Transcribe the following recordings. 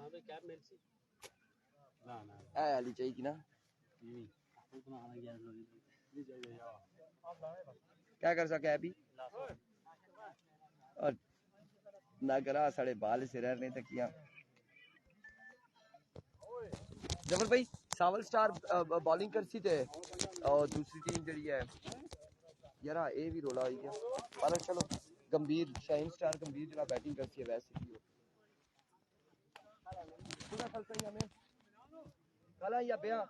वाली चाहिए ना, क्या कर सके अभी और ना करा साढ़े बाल से रह नहीं तकिया। जफर भाई सावल स्टार बॉलिंग कर सी थे और दूसरी टीम जड़ी है यार ये भी रोला आई गया पर चलो गंभीर शाइन स्टार गंभीर जरा बैटिंग कर सी है वैसे भी पूरा खलसा ही हमें कला या बया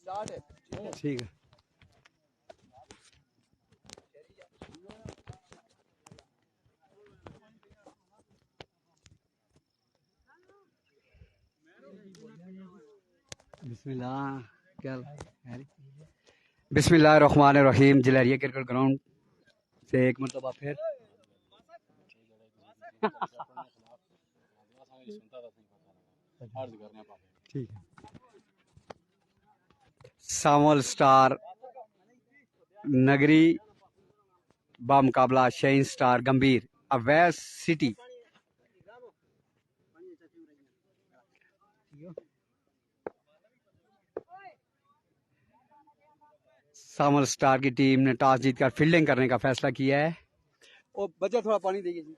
स्टार्ट है ठीक है। बिस्मिल्लाहिर्रहमानिर्रहीम। जलहरिया क्रिकेट ग्राउंड से एक मरतबा फिर ठीक है। सावल स्टार नगरी बामुकाबला शाइन स्टार गंभीर अवैस सिटी। सावल स्टार की टीम ने टॉस जीतकर फील्डिंग करने का फैसला किया है। ओ बच्चा थोड़ा पानी दीजिए जी।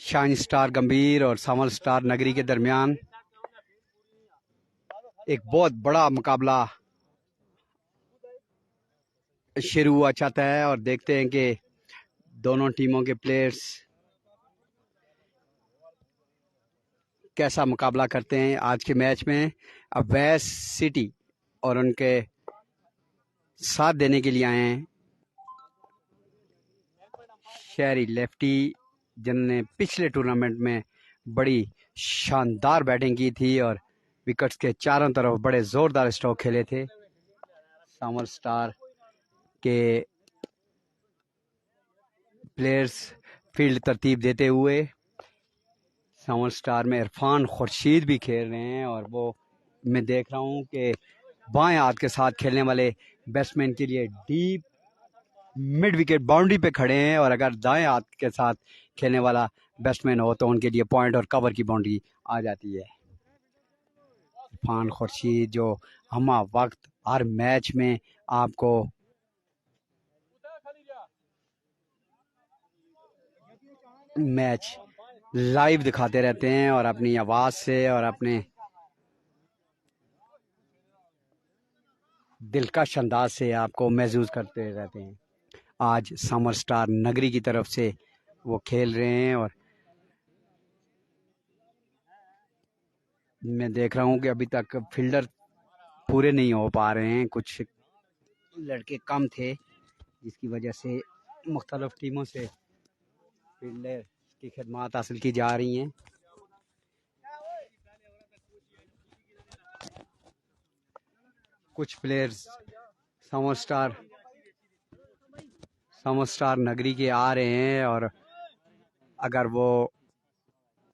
शाइन स्टार गंभीर और सावल स्टार नगरी के दरमियान एक बहुत बड़ा मुकाबला शुरू हुआ चाहता है और देखते हैं कि दोनों टीमों के प्लेयर्स कैसा मुकाबला करते हैं। आज के मैच में अवैस सिटी और उनके साथ देने के लिए आए हैं शहरी लेफ्टी जिन्होंने पिछले टूर्नामेंट में बड़ी शानदार बैटिंग की थी और विकेट्स के चारों तरफ बड़े जोरदार स्ट्रोक खेले थे। सावल स्टार के प्लेयर्स फील्ड तरतीब देते हुए सावल स्टार में इरफान खुर्शीद भी खेल रहे हैं और वो मैं देख रहा हूँ कि बाएं हाथ के साथ खेलने वाले बैट्समैन के लिए डीप मिड विकेट बाउंड्री पे खड़े हैं और अगर दाएं हाथ के साथ खेलने वाला बैट्समैन हो तो उनके लिए पॉइंट और कवर की बाउंड्री आ जाती है। इरफान खुर्शीद जो हम वक्त हर मैच में आपको मैच लाइव दिखाते रहते हैं और अपनी आवाज से और अपने दिलकश अंदाज से आपको महसूस करते रहते हैं। आज सावल स्टार नगरी की तरफ से वो खेल रहे हैं और मैं देख रहा हूं कि अभी तक फील्डर पूरे नहीं हो पा रहे हैं, कुछ लड़के कम थे जिसकी वजह से मुख्तलिफ टीमों से फील्डर की खिदमत हासिल की जा रही हैं। कुछ प्लेयर्स सावल स्टार नगरी के आ रहे हैं और अगर वो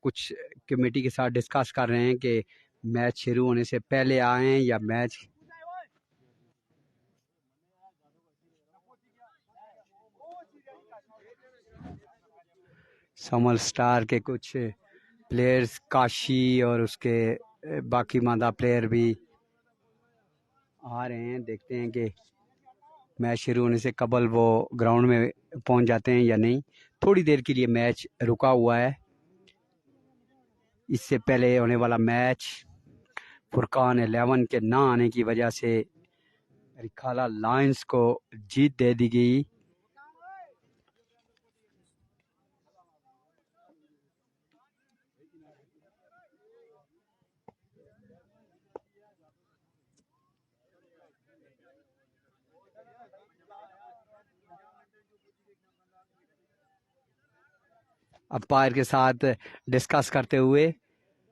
कुछ कमेटी के साथ डिस्कस कर रहे हैं कि मैच शुरू होने से पहले आए या मैच सावल स्टार के कुछ प्लेयर्स काशी और उसके बाकी मादा प्लेयर भी आ रहे हैं। देखते हैं कि मैच शुरू होने से कबल वो ग्राउंड में पहुंच जाते हैं या नहीं। थोड़ी देर के लिए मैच रुका हुआ है। इससे पहले होने वाला मैच फुरकान 11 के ना आने की वजह से रिखाला लायंस को जीत दे दी गई। अंपायर के साथ डिस्कस करते हुए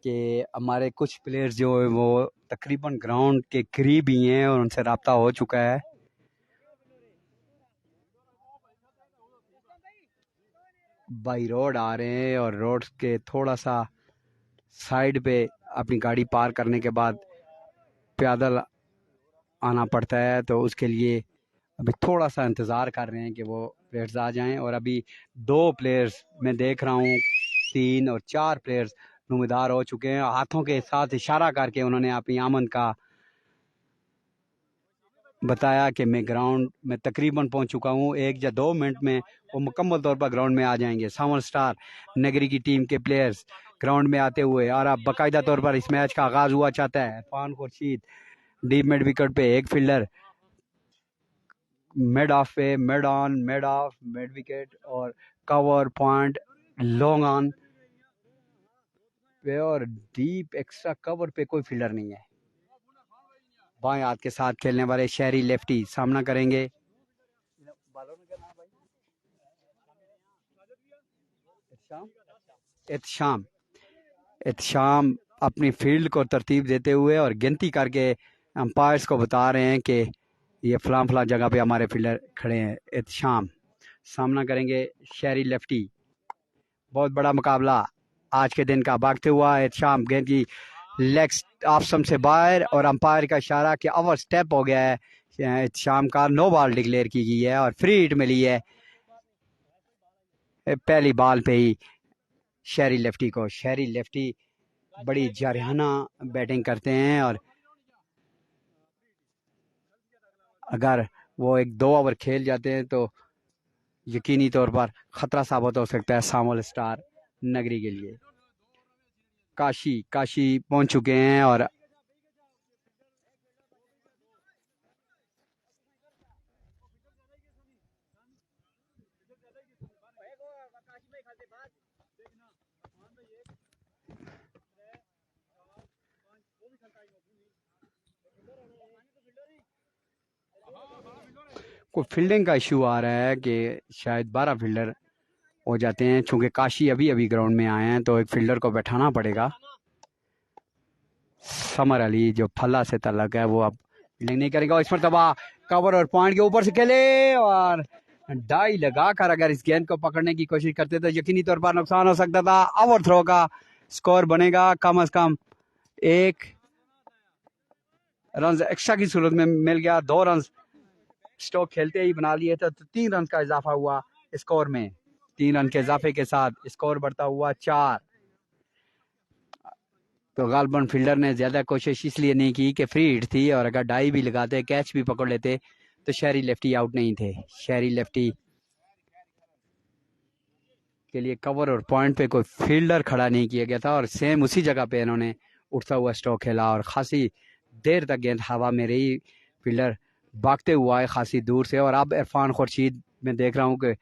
कि हमारे कुछ प्लेयर्स जो है वो तकरीबन ग्राउंड के करीब ही हैं और उनसे रब्ता हो चुका है। बाई रोड आ रहे हैं और रोड के थोड़ा सा साइड पे अपनी गाड़ी पार करने के बाद पैदल आना पड़ता है, तो उसके लिए अभी थोड़ा सा इंतज़ार कर रहे हैं कि वो प्लेयर्स आ जाएं। और अभी 2 प्लेयर्स मैं देख रहा हूँ, 3 और 4 प्लेयर्स नुमादार हो चुके हैं। हाथों के साथ इशारा करके उन्होंने अपनी आमद का बताया कि मैं ग्राउंड में तकरीबन पहुंच चुका हूं, 1 या 2 मिनट में वो मुकम्मल तौर पर ग्राउंड में आ जाएंगे। सावन स्टार नगरी की टीम के प्लेयर्स ग्राउंड में आते हुए और अब बाकायदा तौर पर इस मैच का आगाज हुआ चाहता है। Irfan Khurshid deep mid wicket पे, एक फील्डर मिड ऑफ पे, mid on, mid of, mid wicket और कवर पॉइंट लॉन्ग ऑन पे और डीप एक्स्ट्रा कवर पे कोई फील्डर नहीं है। बाएं हाथ के साथ खेलने वाले शहरी लेफ्टी सामना करेंगे। एहतशाम अपनी फील्ड को तरतीब देते हुए और गिनती करके अंपायर्स को बता रहे हैं कि ये फलां जगह पे हमारे फील्डर खड़े हैं। एहतशाम सामना करेंगे शहरी लेफ्टी। बहुत बड़ा मुकाबला आज के दिन का भागते हुआ एहतशाम गेंद की लेग ऑफ स्टंप से बाहर और अंपायर का इशारा कि ओवर स्टेप हो गया है। एहतशाम का नो बॉल डिक्लेयर की गई है और फ्री हिट मिली है पहली बॉल पे ही शहरी लेफ्टी को। शहरी लेफ्टी बड़ी जारहाना बैटिंग करते हैं और अगर वो 1-2 ओवर खेल जाते हैं तो यकीनी तौर पर खतरा साबित हो सकता है सामोल स्टार नगरी के लिए। काशी पहुंच चुके हैं और कोई फील्डिंग का इशू आ रहा है कि शायद 12 फील्डर हो जाते हैं। चूंकि काशी अभी ग्राउंड में आए हैं तो एक फील्डर को बैठाना पड़ेगा। समर अली जो फल्ला से तल्लक है वो अब फील्डिंग नहीं करेगा। इस मरतबा कवर और पॉइंट के ऊपर से खेले और डाई लगाकर अगर इस गेंद को पकड़ने की कोशिश करते तो यकीनी तौर पर नुकसान हो सकता था। ओवर थ्रो का स्कोर बनेगा कम अज कम 1 रन एक्स्ट्रा की सूरत में मिल गया। 2 रन स्टोक खेलते ही बना लिए थे तो 3 रन का इजाफा हुआ स्कोर में। 3 रन के इजाफे के साथ स्कोर बढ़ता हुआ 4। तो गालबन फील्डर ने ज्यादा कोशिश इसलिए नहीं की कि फ्री हिट थी और अगर डाई भी लगाते, कैच भी पकड़ लेते तो शहरी लेफ्टी आउट नहीं थे। शहरी लेफ्टी के लिए कवर और पॉइंट पे कोई फील्डर खड़ा नहीं किया गया था और सेम उसी जगह पे इन्होंने उठता हुआ स्ट्रोक खेला और खासी देर तक गेंद हवा में रही। फील्डर भागते हुआ है खासी दूर से और अब इरफान खुर्शीद मैं देख रहा हूँ कि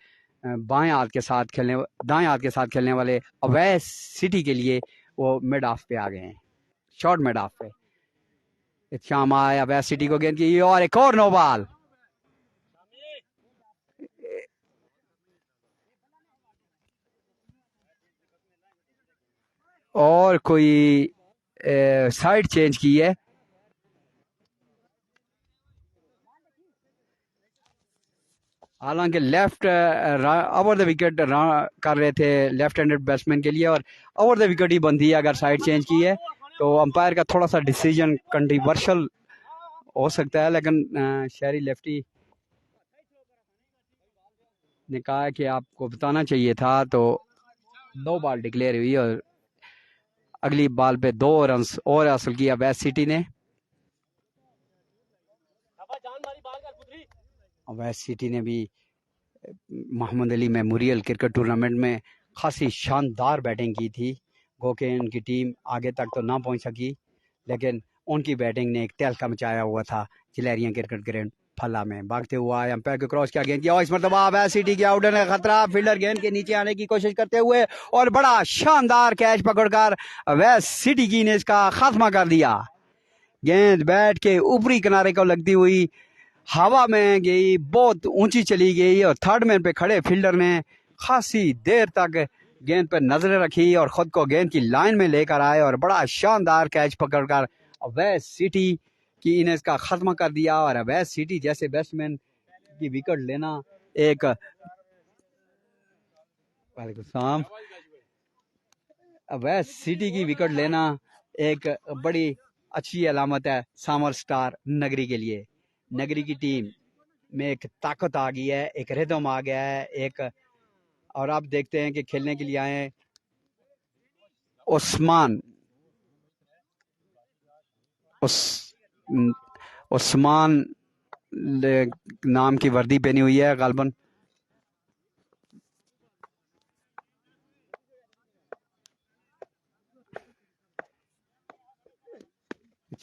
दाएं हाथ के साथ खेलने वाले अवैस सिटी के लिए वो मिड ऑफ पे आ गए हैं, शॉर्ट मिड ऑफ पे। शाम आए अवैस सिटी को गेंद की और एक और नो बॉल। और कोई साइड चेंज की है। हालांकि लेफ्ट ओवर द विकेट कर रहे थे लेफ्ट हैंडेड बैट्समैन के लिए और ओवर द विकेट ही बनती है अगर साइड चेंज की है तो अंपायर का थोड़ा सा डिसीजन कंट्रोवर्शियल हो सकता है। लेकिन शहरी लेफ्टी ने कहा कि आपको बताना चाहिए था तो 2 बॉल डिक्लेयर हुई और अगली बॉल पे 2 रन और हासिल किया वेस्ट सिटी ने। वेस्ट सिटी ने भी Mohammad Ali memorial cricket tournament में खासी शानदार बैटिंग की थी। गो के उनकी टीम आगे तक तो ना पहुंच सकी लेकिन उनकी बैटिंग ने एक तहलका मचाया हुआ था चिलेरिया क्रिकेट ग्राउंड फला में। भागते हुआ अंपायर को क्रॉस किया गेंद किया और इस मरतबा वेस्ट सिटी के आउट ने खतरा। फील्डर गेंद के नीचे आने की कोशिश करते हुए और बड़ा शानदार कैच पकड़कर वेस्ट सिटी की ने इसका खात्मा कर दिया। गेंद बैट के ऊपरी किनारे को लगती हुई हवा में गई, बहुत ऊंची चली गई और थर्ड मैन पे खड़े फील्डर ने खासी देर तक गेंद पर नजरें रखी और खुद को गेंद की लाइन में लेकर आए और बड़ा शानदार कैच पकड़कर अवैध सिटी की इनिंग्स का खत्म कर दिया। और अवैध सिटी जैसे बैट्समैन की विकेट लेना एक वालेकुम सलाम अवैध सिटी की विकेट लेना एक बड़ी अच्छी अलामत है सामर स्टार नगरी के लिए। नगरी की टीम में एक ताकत आ गई है, एक रिदम आ गया है, एक और आप देखते हैं कि खेलने के लिए आए उस्मान उस्मान नाम की वर्दी पहनी हुई है गालबन।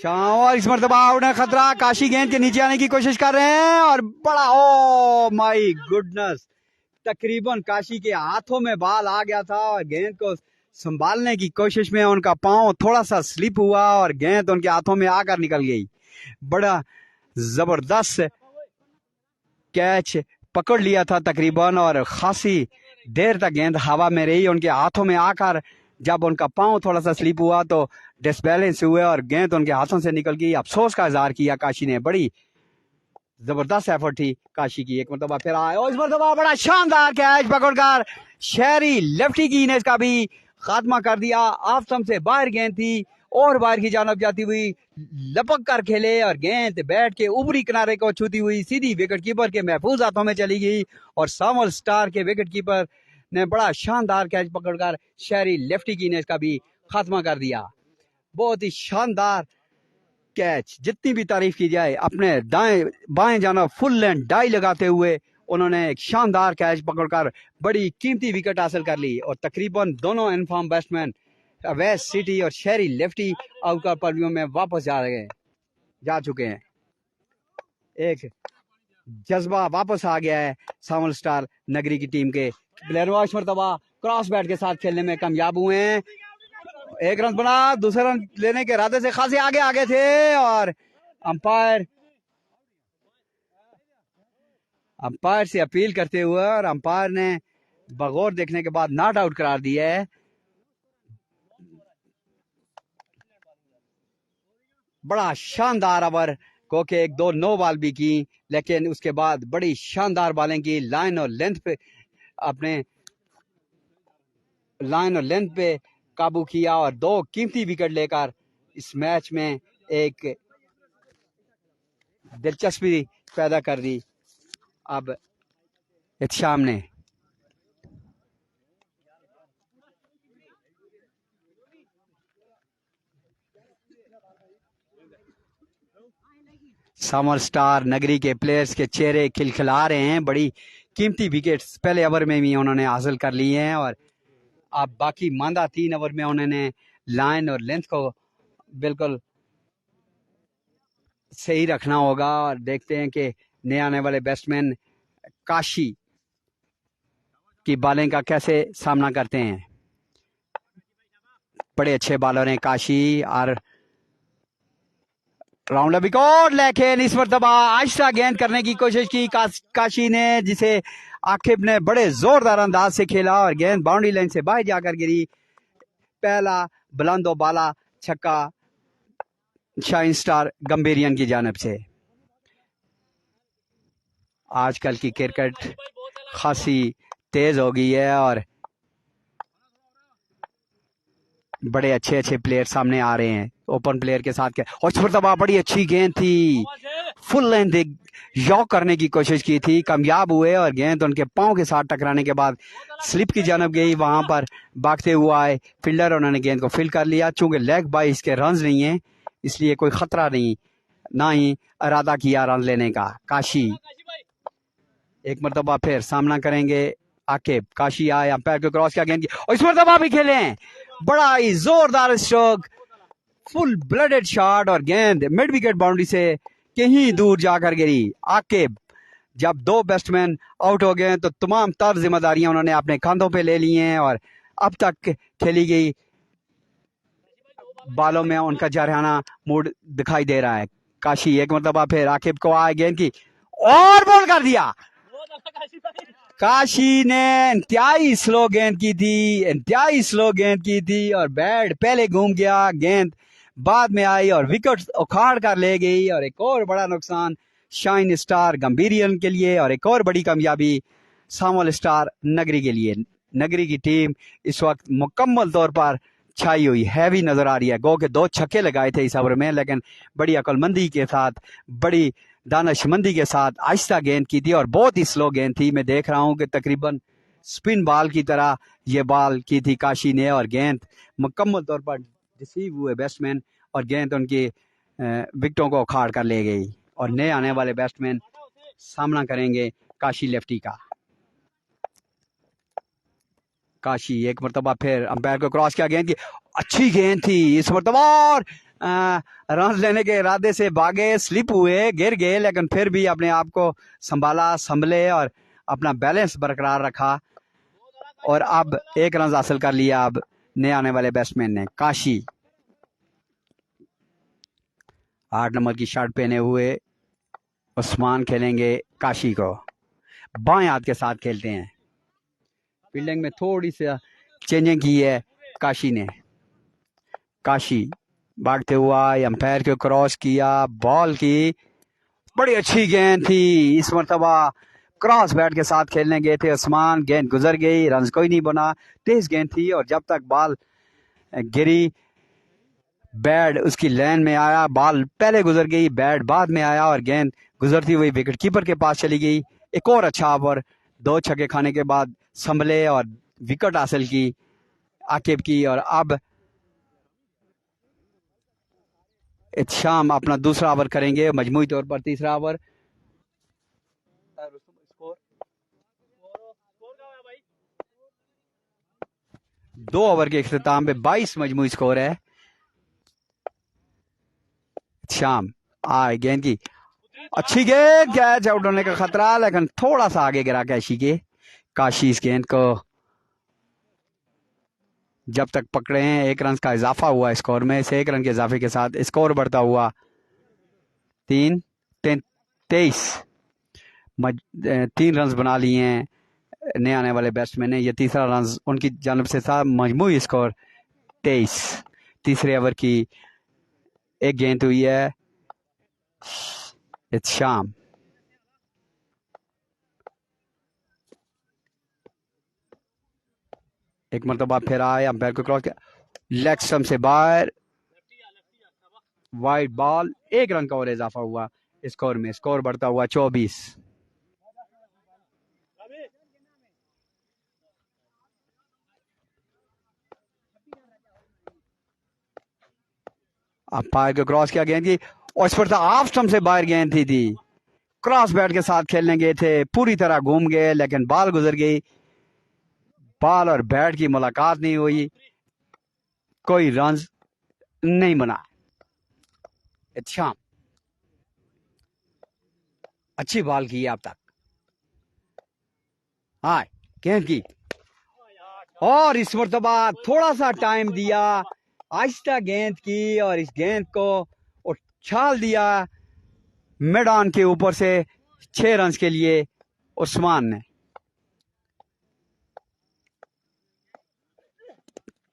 और इस मरतबा उन्हें खतरा, काशी गेंद के नीचे आने की कोशिश कर रहे हैं और बड़ा ओ माय गुडनेस, तकरीबन काशी के हाथों में बाल आ गया था और गेंद को संभालने की कोशिश में उनका पांव थोड़ा सा स्लिप हुआ और गेंद उनके हाथों में आकर निकल गई। बड़ा जबरदस्त कैच पकड़ लिया था तकरीबन और खासी देर तक गेंद हवा में रही, उनके हाथों में आकर जब उनका पांव थोड़ा सा स्लिप हुआ तो डिसबैलेंस हुए और गेंद उनके हाथों से निकल गई। अफसोस का इजहार किया काशी ने, बड़ी जबरदस्त एफर्ट थी काशी की। एक मरतबा फिर आए और इस मरतबा बड़ा शानदार कैच पकड़कर शहरी लेफ्टी की इनिंग्स का भी खात्मा कर दिया। ऑफ स्टंप से बाहर गेंद थी और बाहर की जानब जाती हुई लपक कर खेले और गेंद बैट के ऊपरी किनारे को छूती हुई सीधी विकेट कीपर के महफूज हाथों में चली गई और सामर स्टार के विकेट कीपर ने बड़ा शानदार कैच पकड़कर शहरी लेफ्टी की इनिंग्स का भी खात्मा कर दिया। बहुत ही शानदार कैच, जितनी भी तारीफ की जाए। अपने दाएं बाएं जाना फुल लेंथ डाई लगाते हुए उन्होंने एक शानदार कैच पकड़कर बड़ी कीमती विकेट हासिल कर ली और तकरीबन दोनों इनफॉर्म बैट्समैन वेस्ट सिटी और शहरी लेफ्टी आउटकर पर्वियों में वापस जा चुके हैं। एक जज्बा वापस आ गया है सामल स्टार नगरी की टीम के प्लेयर। मरतबा क्रॉस बैट के साथ खेलने में कामयाब हुए हैं। एक रन बना, दूसरा रन लेने के इरादे से खासे आगे थे और अंपायर से अपील करते हुए और अंपायर ने बगौर देखने के बाद नॉट आउट करार दिया है। बड़ा शानदार ओवर को के 1-2 नो बॉल भी की, लेकिन उसके बाद बड़ी शानदार बॉलिंग की, लाइन और लेंथ पे काबू किया और 2 कीमती विकेट लेकर इस मैच में एक दिलचस्पी पैदा कर दी। अब एहतिशाम ने समर स्टार नगरी के प्लेयर्स के चेहरे खिलखिला रहे हैं। बड़ी कीमती विकेट्स पहले ओवर में भी उन्होंने हासिल कर ली हैं और अब बाकी मांदा 3 ओवर में उन्होंने लाइन और लेंथ को बिल्कुल सही रखना होगा। और देखते हैं कि नए आने वाले बैट्समैन काशी की बॉलिंग का कैसे सामना करते हैं। बड़े अच्छे बॉलर हैं काशी और राउंड विकेट, लेकिन इस मरतबा आहिस्ता गेंद करने की कोशिश की काशी ने, जिसे आकिब ने बड़े जोरदार अंदाज से खेला और गेंद बाउंड्री लाइन से बाहर जाकर गिरी। पहला बुलंदो बाला छक्का शाइन स्टार गंभीरियन की जानिब से। आजकल की क्रिकेट खासी तेज हो गई है और बड़े अच्छे प्लेयर सामने आ रहे हैं ओपन प्लेयर के साथ। और इस मरतबा बड़ी अच्छी गेंद थी, फुल लेंथ यॉक करने की कोशिश की थी, कामयाब हुए और गेंद उनके पांव के साथ टकराने के बाद स्लिप की जानब गई। वहां पर भागते हुए आए फील्डर, उन्होंने गेंद को फील्ड कर लिया। चूंकि लेग बाय इसके रन नहीं है इसलिए कोई खतरा नहीं, ना ही इरादा किया रन लेने का। काशी एक मरतबा फिर सामना करेंगे आकिब। काशी आए, अंपायर को क्रॉस किया गेंद की और इस मरतबा भी खेले। बड़ा ही जोरदार स्ट्रोक, फुल ब्लडेड शॉट और गेंद मिड विकेट बाउंड्री से कहीं दूर जाकर गिरी। आकिब जब 2 बैट्समैन आउट हो गए तो तमाम तर जिम्मेदारियां उन्होंने अपने कंधों पे ले ली हैं और अब तक खेली गई बालों में उनका जरहाना मूड दिखाई दे रहा है। काशी एक मरतबा फिर आकिब को आए गेंद की और बॉल कर दिया। काशी ने इंतहाई स्लो गेंद की थी, इंतहाई स्लो गेंद की थी और बैट पहले घूम गया, गेंद बाद में आई और विकेट उखाड़ कर ले गई। और एक और बड़ा नुकसान शाइन स्टार गंभीरियन के लिए और एक और बड़ी कामयाबी सामोल स्टार नगरी के लिए। नगरी की टीम इस वक्त मुकम्मल तौर पर छाई हुई हैवी नजर आ रही है। गो के 2 छक्के लगाए थे इस ओवर में, लेकिन बड़ी अक्लमंदी के साथ, बड़ी दानशमंदी के साथ आहिस्ता गेंद की थी और बहुत ही स्लो गेंद थी। मैं देख रहा हूं कि तकरीबन स्पिन बॉल की तरह ये बॉल की थी काशी ने और गेंद मुकम्मल तौर पर रिसीव हुए बैट्समैन और गेंद उनकी विकेटों को उखाड़ कर ले गई। और नए आने वाले बैट्समैन सामना करेंगे काशी लेफ्टी का। काशी एक मरतबा फिर अंपायर को क्रॉस किया, गेंद की अच्छी गेंद थी इस मरतबा और रन लेने के इरादे से भागे, स्लिप हुए, गिर गए, लेकिन फिर भी अपने आप को संभले और अपना बैलेंस बरकरार रखा और अब 1 रन हासिल कर लिया अब नए आने वाले बैट्समैन ने। काशी 8 नंबर की शर्ट पहने हुए उस्मान खेलेंगे काशी को, बाएं हाथ के साथ खेलते हैं। फील्डिंग में थोड़ी सी चेंजिंग की है काशी ने। काशी भागते हुआ अंपायर को क्रॉस किया, बॉल की बड़ी अच्छी गेंद थी इस मरतबा, क्रॉस बैट के साथ खेलने गए थे उस्मान, गेंद गुजर गई, रन कोई नहीं बना, तेज गेंद थी और जब तक बॉल गिरी बैट उसकी लाइन में आया, बॉल पहले गुजर गई, बैट बाद में आया और गेंद गुजरती हुई विकेट कीपर के पास चली गई। एक और अच्छा ओवर, 2 छक्के खाने के बाद संभले और विकेट हासिल की आकिब की। और अब शाम अपना दूसरा ओवर करेंगे, मजमूई तौर पर तीसरा ओवर। 2 ओवर के इख्तिताम पे 22 मजमूई स्कोर है। शाम आए, गेंद की अच्छी गेंद, कैच आउट होने का खतरा, लेकिन थोड़ा सा आगे गिरा काशी के। काशी इस गेंद को जब तक पकड़े हैं 1 रन का इजाफा हुआ स्कोर में, इस 1 रन के इजाफे के साथ स्कोर बढ़ता हुआ 23 3 रन बना लिए हैं नए आने वाले बैट्समैन ने। यह तीसरा रन उनकी जानब से था। मजमूई स्कोर 23। तीसरे ओवर की एक गेंद हुई है शाम, एक मरतबा फिर आए, अंपायर को क्रॉस किया, लेग स्टंप से बाहर, वाइड बॉल, 1 रन का और इजाफा हुआ स्कोर में, स्कोर बढ़ता हुआ 24। अंपायर को क्रॉस किया गेंद की और इस पर ऑफ स्टंप से बाहर गेंद थी क्रॉस बैट के साथ खेलने गए थे, पूरी तरह घूम गए, लेकिन बॉल गुजर गई, बॉल और बैट की मुलाकात नहीं हुई, कोई रन नहीं बना। अच्छा, अच्छी बॉल की अब तक, हाँ गेंद की और इस मरतबा थोड़ा सा टाइम दिया, आहिस्ता गेंद की और इस गेंद को उछाल दिया मिड ऑन के ऊपर से 6 रन के लिए उस्मान ने।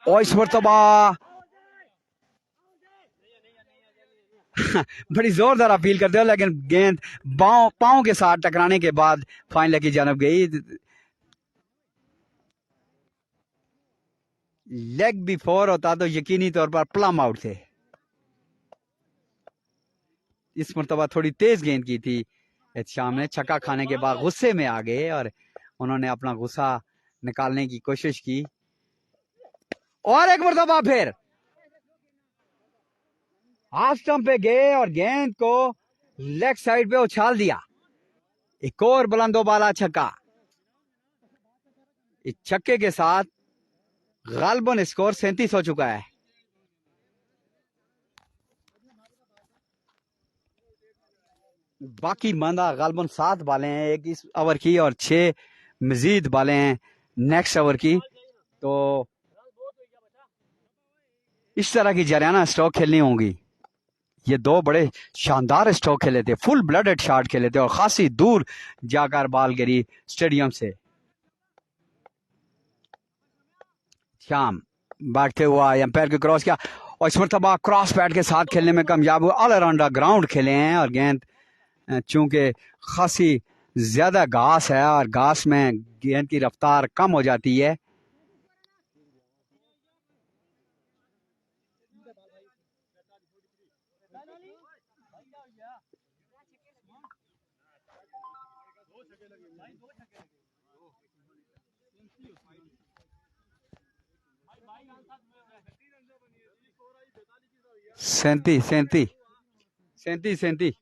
और इस मरतबा बड़ी जोरदार अपील करते हो, लेकिन गेंद पांव के साथ टकराने के बाद फाइनल की जानब गई। लेग भी 4 होता तो यकीनी तौर पर प्लम आउट थे। इस मरतबा थोड़ी तेज गेंद की थी शाम ने, छक्का खाने के बाद गुस्से में आ गए और उन्होंने अपना गुस्सा निकालने की कोशिश की और एक मरतबा फिर हाफ स्टंप पे गए और गेंद को लेग साइड पे उछाल दिया। एक और बुलंदोबाला छक्का, इस छक्के के साथ गालबन स्कोर 37 हो चुका है। बाकी मंदा गालबन 7 बालें हैं एक इस ओवर की और 6 मजीद बालें हैं नेक्स्ट ओवर की। तो इस तरह की जरियाना स्ट्रोक खेलनी होंगी। ये 2 बड़े शानदार स्ट्रोक खेले थे, फुल ब्लडेड शॉट खेले थे और खासी दूर जाकर बॉल गिरी स्टेडियम से। शाम भागते हुआ एम्पायर के क्रॉस किया और इस मरतबा क्रॉस पैड के साथ खेलने में कामयाब हुए। ऑल अराउंड ग्राउंड खेले हैं और गेंद चूंकि खासी ज्यादा घास है और घास में गेंद की रफ्तार कम हो जाती है। सैंतीस सैंतीस सैंतीस सैंतीस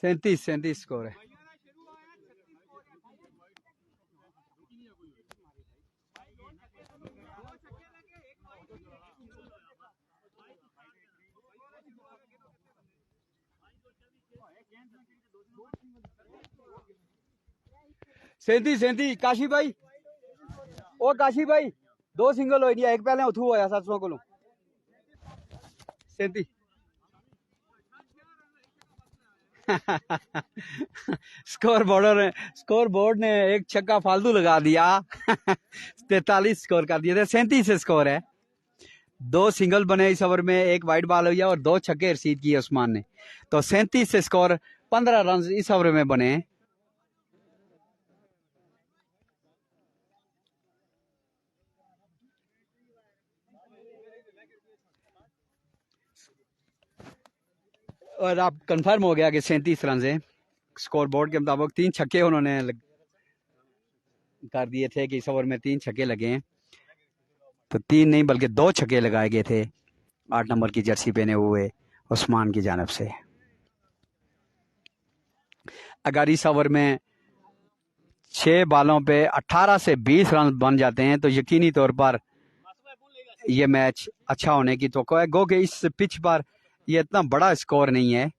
सैंतीस सैंतीस स्कोर है। सैंतीस सैंतीस काशी भाई ओ काशी भाई दो सिंगल हो गया एक पहले उठू होया 700 को सैंतीस स्कोर बोर्ड ने एक छक्का फालतू लगा दिया 43 स्कोर कर दिए थे। 37 स्कोर है। दो सिंगल बने इस ओवर में, एक वाइड बॉल हुई और दो छक्के रिसीव किए उस्मान ने, तो 37 से स्कोर 15 रन इस ओवर में बने। और अब कंफर्म हो गया कि 37 रन है। स्कोर बोर्ड के मुताबिक 3 छक्के उन्होंने कर दिए थे कि इस ओवर में 3 छक्के लगे हैं, तो 3 नहीं बल्कि 2 छक्के लगाए गए थे 8 नंबर की जर्सी पहने हुए उस्मान की जानब से। अगर इस ओवर में 6 बालों पे 18 से 20 रन बन जाते हैं तो यकीनी तौर पर यह मैच अच्छा होने की तो है। गो कि इस पिच पर यह इतना बड़ा स्कोर नहीं है,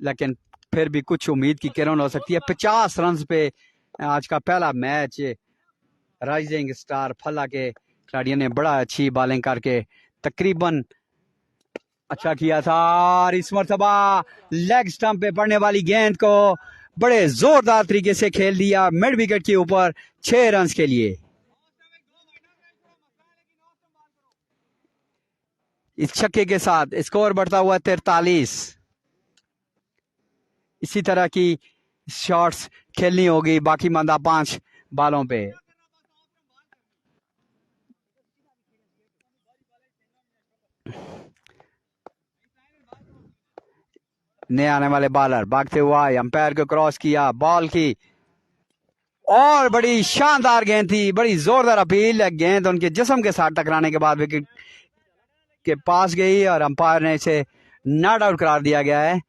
लेकिन फिर भी कुछ उम्मीद की किरण हो सकती है। 50 रन पे आज का पहला मैच राइजिंग स्टार फला के खिलाड़ियों ने बड़ा अच्छी बॉलिंग करके तकरीबन अच्छा किया था और इस मरतबा लेग स्टंप पे पड़ने वाली गेंद को बड़े जोरदार तरीके से खेल दिया मिड विकेट के ऊपर 6 रन के लिए। इस छक्के के साथ स्कोर बढ़ता हुआ 43। इसी तरह की शॉट्स खेलनी होगी बाकी मांदा 5 बालों पे। नए आने वाले बॉलर भागते हुआ अंपायर को क्रॉस किया, बॉल की और बड़ी शानदार गेंद थी, बड़ी जोरदार अपील। गेंद उनके जिस्म के साथ टकराने के बाद विकेट के पास गई और अंपायर ने इसे नॉट आउट करार दिया गया है।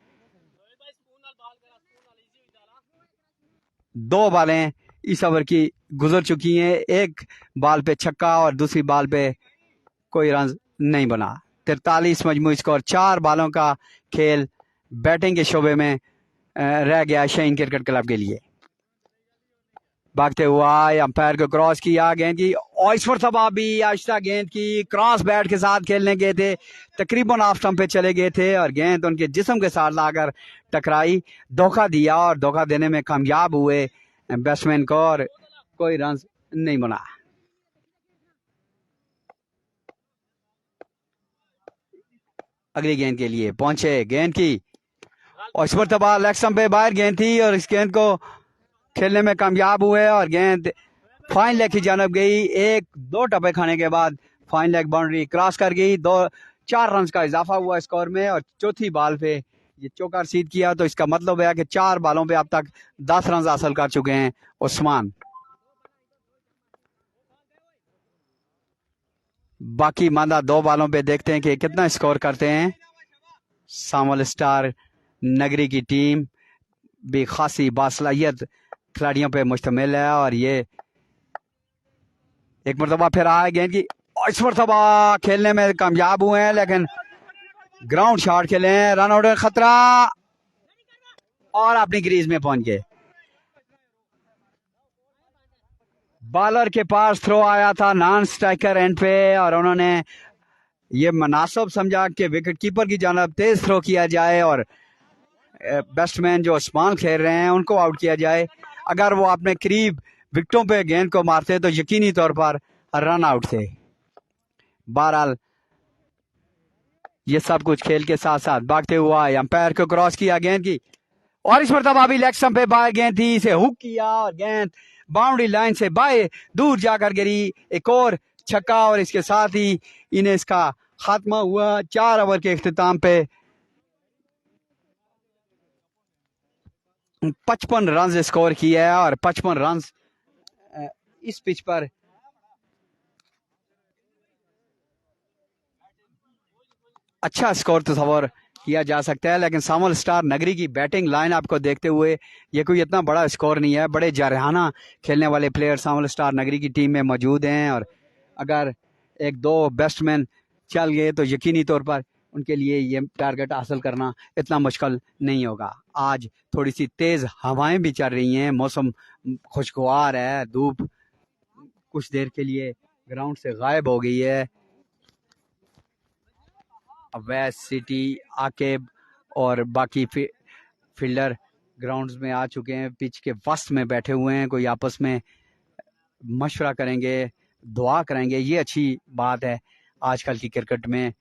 2 बॉलें इस ओवर की गुजर चुकी हैं, एक बॉल पे छक्का और दूसरी बॉल पे कोई रन नहीं बना। 43 मजमूई स्कोर। 4 बालों का खेल बैटिंग के शोबे में रह गया शाहीन क्रिकेट क्लब के लिए। भागते हुआ अंपायर को क्रॉस किया गेंद की और इस मरतबा भी आहिस्ता गेंद की क्रॉस बैट के साथ खेलने गए थे, तकरीबन ऑफ स्टंप पे चले गए थे और गेंद उनके जिस्म के साथ लाकर टकराई, धोखा दिया और धोखा देने में कामयाब हुए बैट्समैन को और कोई रन नहीं बना। अगली गेंद के लिए पहुंचे, गेंद की और इस मरतबा लेग स्टंप पे बाहर गेंद थी और इस गेंद को खेलने में कामयाब हुए और गेंद फाइन लेग की जानब गई। 1-2 टप्पे खाने के बाद फाइन लेग बाउंड्री क्रॉस कर गई। 4 रन का इजाफा हुआ स्कोर में और चौथी बॉल पे ये चौका रसीद किया, तो इसका मतलब है कि 4 बालों पे अब तक 10 रन हासिल कर चुके हैं उस्मान। बाकी मांदा 2 बालों पे देखते हैं कि कितना स्कोर करते हैं। सामल स्टार नगरी की टीम भी खासी बासलाहियत खिलाड़ियों पे मुश्तमिल है और ये एक मरतबा फिर आए गेंद की और इस मरतबा खेलने में कामयाब हुए हैं, लेकिन ग्राउंड शॉट खेले हैं, रन आउट खतरा और अपनी क्रीज में पहुंच गए। बॉलर के पास थ्रो आया था नॉन स्ट्राइकर एंड पे और उन्होंने ये मुनासिब समझा कि विकेट कीपर की जानब तेज थ्रो किया जाए और बैट्समैन जो उस्मान खेल रहे हैं उनको आउट किया जाए। अगर वो अपने करीब विकेटों पे गेंद को मारते तो यकीनी तौर पर रन आउट थे। बहरहाल ये सब कुछ खेल के साथ साथ भागते हुआ अंपायर को क्रॉस किया गेंद की, और इस मरतबा भी लेग स्टंप पे बाहर गेंद थी, इसे हुक किया और गेंद बाउंड्री लाइन से बाहर दूर जाकर गिरी। एक और छक्का और इसके साथ ही इन्हें इसका खात्मा हुआ। 4 ओवर के इख्तिताम पे 55 रन स्कोर किया है और 55 रन इस पिच पर अच्छा स्कोर तस्वर किया जा सकता है, लेकिन सामल स्टार नगरी की बैटिंग लाइन आपको देखते हुए ये कोई इतना बड़ा स्कोर नहीं है। बड़े जारहाना खेलने वाले प्लेयर सामल स्टार नगरी की टीम में मौजूद हैं, और अगर एक दो बैट्समैन चल गए तो यकीनी तौर पर उनके लिए ये टारगेट हासिल करना इतना मुश्किल नहीं होगा। आज थोड़ी सी तेज हवाएं भी चल रही हैं, मौसम खुशगवार है, धूप कुछ देर के लिए ग्राउंड से गायब हो गई है। अवैस, सिटी, आकेब और बाकी फील्डर ग्राउंड्स में आ चुके हैं, पिच के वस्त में बैठे हुए हैं, कोई आपस में मशवरा करेंगे, दुआ करेंगे। ये अच्छी बात है आजकल की क्रिकेट में।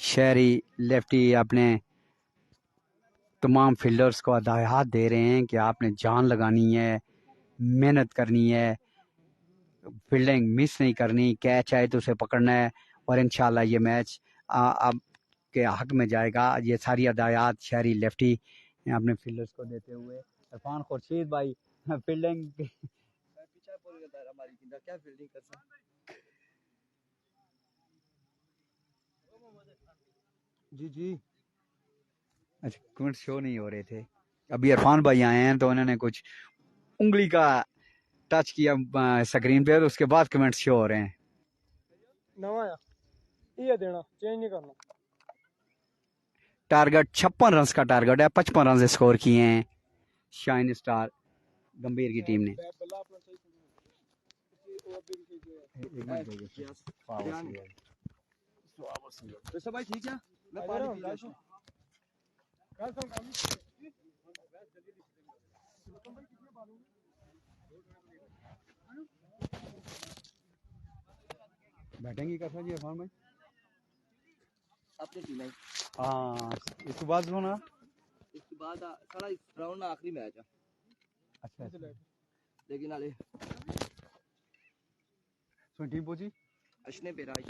शहरी लेफ्टी अपने तमाम फील्डर्स को हदायत दे रहे हैं कि आपने जान लगानी है, मेहनत करनी है, फील्डिंग मिस नहीं करनी, कैच आए तो उसे पकड़ना है, और इंशाल्लाह ये मैच आपके हक में जाएगा। ये सारी हदायत शहरी लेफ्टी अपने फील्डर्स को देते हुए। इरफान खुर्शीद भाई फील्डिंग क्या फील्डिंग कर सकते जी जी। अच्छा, कमेंट शो नहीं हो रहे थे। अभी इरफान भाई आए हैं तो उन्होंने कुछ उंगली का टच किया स्क्रीन पे, और उसके बाद कमेंट्स शो हो रहे हैं। नवा ये देना चेंज नहीं करना। टारगेट 56 रन का टारगेट है, 55 रन स्कोर किए हैं शाइन स्टार गंभीर की टीम ने। तो भाई ठीक है, मैं पानी पी रहा हूं। बैटिंग ही करता जी इरफान भाई अपनी टीम है। हाँ, इसके बाद होना, इसके बाद सारा इस राउंड आखिरी मैच है। अच्छा लेकिन आले टीम पहुंची अशने पे राय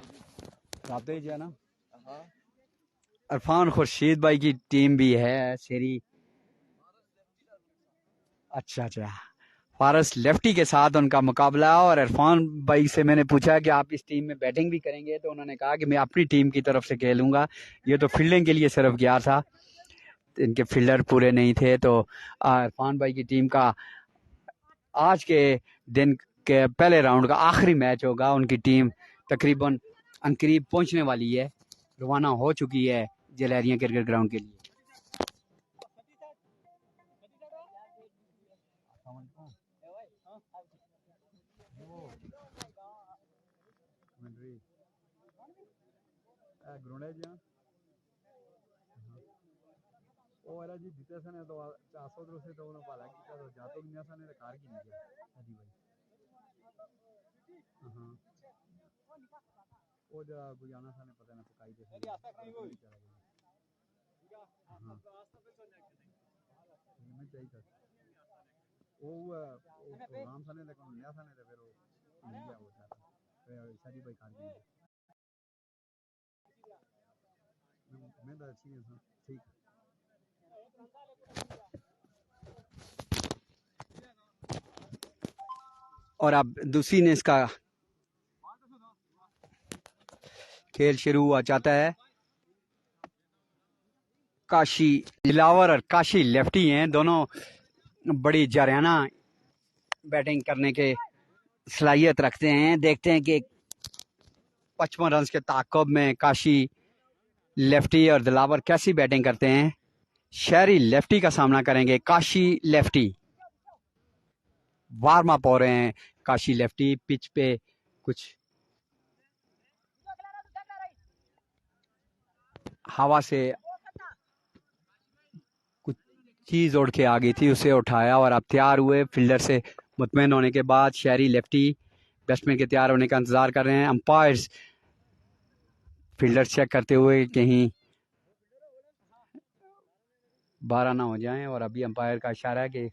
राते ही ना। हां, इरफान खुर्शीद भाई की टीम भी है सेरी। अच्छा, फारस लेफ्टी के साथ उनका मुकाबला, और इरफान भाई से मैंने पूछा कि आप इस टीम में बैटिंग भी करेंगे, तो उन्होंने कहा कि मैं अपनी टीम की तरफ से खेलूंगा। ये तो फील्डिंग के लिए सिर्फ गया था, इनके फील्डर पूरे नहीं थे। तो इरफान भाई की टीम का आज के दिन के पहले राउंड का आखिरी मैच होगा। उनकी टीम तकरीबन अनकरीब पहुंचने वाली है, रवाना हो चुकी है जलहरिया क्रिकेट ग्राउंड के लिए। और जी जीते सने तो 400 द्रो से तो उन्होंने पाला कि तो जातो दुनिया सने तो कार की नहीं है अजी भाई। हां, वो जरा गुजाना सने पता ना पकाई दे सने हां मैं चाहिए था वो नाम सने लेकिन नया सने तो फिर वो नहीं गया वो था सारी भाई कार की मैं तो अच्छी है ठीक। और अब दूसरी ने इसका खेल शुरू हुआ चाहता है। काशी दिलावर और काशी लेफ्टी हैं, दोनों बड़ी जारहाना बैटिंग करने के सलाहियत रखते हैं। देखते हैं कि 55 रन के ताक़ुब में काशी लेफ्टी और दिलावर कैसी बैटिंग करते हैं। शहरी लेफ्टी का सामना करेंगे काशी लेफ्टी। वार्म अप हो रहे हैं काशी लेफ्टी। पिच पे कुछ हवा से कुछ चीज उड़ के आ गई थी, उसे उठाया और अब तैयार हुए। फील्डर से मुतमईन होने के बाद शहरी लेफ्टी बैट्समैन के तैयार होने का इंतजार कर रहे हैं। अंपायर्स फील्डर चेक करते हुए कहीं 12 ना हो जाएं, और अभी अंपायर का इशारा है कि